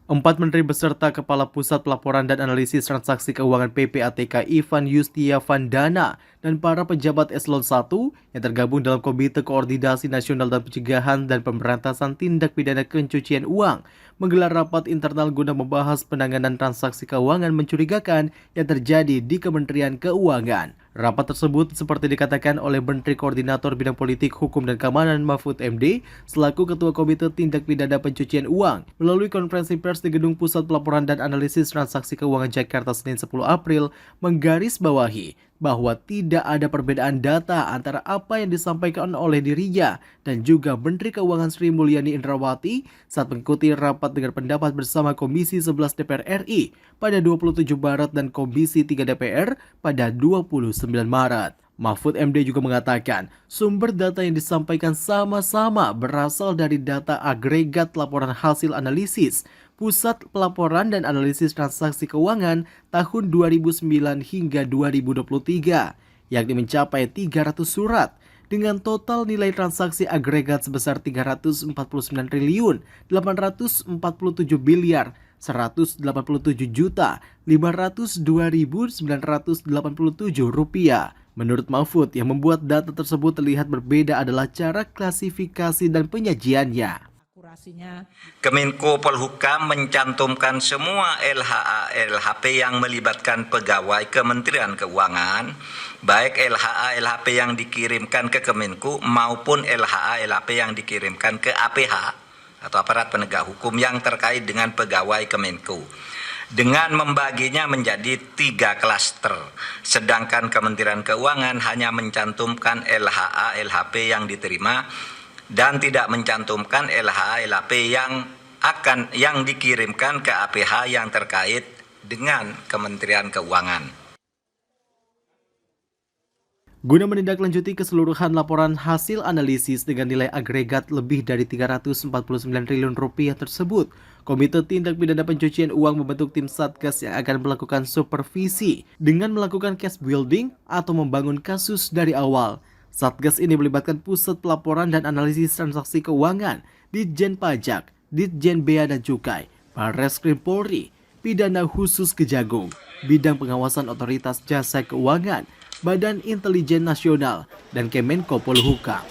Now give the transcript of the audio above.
Empat menteri beserta Kepala Pusat Pelaporan dan Analisis Transaksi Keuangan PPATK Ivan Yustiavandana dan para pejabat eselon 1 yang tergabung dalam Komite Koordinasi Nasional dan Pencegahan dan Pemberantasan Tindak Pidana Pencucian Uang menggelar rapat internal guna membahas penanganan transaksi keuangan mencurigakan yang terjadi di Kementerian Keuangan. Rapat tersebut seperti dikatakan oleh Menteri Koordinator Bidang Politik, Hukum dan Keamanan Mahfud MD selaku Ketua Komite Tindak Pidana Pencucian Uang melalui konferensi pers di Gedung Pusat Pelaporan dan Analisis Transaksi Keuangan Jakarta Senin 10 April menggarisbawahi bahwa tidak ada perbedaan data antara apa yang disampaikan oleh dirinya dan juga Menteri Keuangan Sri Mulyani Indrawati saat mengikuti rapat dengar pendapat bersama Komisi 11 DPR RI pada 27 Maret dan Komisi 3 DPR pada 29 Maret. Mahfud MD juga mengatakan sumber data yang disampaikan sama-sama berasal dari data agregat laporan hasil analisis Pusat Pelaporan dan Analisis Transaksi Keuangan tahun 2009 hingga 2023, yakni mencapai 300 surat dengan total nilai transaksi agregat sebesar 349 triliun 847 miliar 187 juta 502.987 rupiah. Menurut Mahfud, yang membuat data tersebut terlihat berbeda adalah cara klasifikasi dan penyajiannya. Kemenko Polhukam mencantumkan semua LHA LHP yang melibatkan pegawai Kementerian Keuangan, baik LHA LHP yang dikirimkan ke Kemenko maupun LHA LHP yang dikirimkan ke APH atau aparat penegak hukum yang terkait dengan pegawai Kemenko, dengan membaginya menjadi 3 klaster, sedangkan Kementerian Keuangan hanya mencantumkan LHA LHP yang diterima dan tidak mencantumkan LHA LHP yang dikirimkan ke APH yang terkait dengan Kementerian Keuangan. Guna menindaklanjuti keseluruhan laporan hasil analisis dengan nilai agregat lebih dari 349 triliun rupiah tersebut, Komite Tindak Pidana Pencucian Uang membentuk tim Satgas yang akan melakukan supervisi dengan melakukan case building atau membangun kasus dari awal. Satgas ini melibatkan Pusat Pelaporan dan Analisis Transaksi Keuangan, Ditjen Pajak, Ditjen Bea dan Cukai, Barreskrim Polri, Pidana Khusus Kejagung, Bidang Pengawasan Otoritas Jasa Keuangan, Badan Intelijen Nasional, dan Kemenko Polhukam.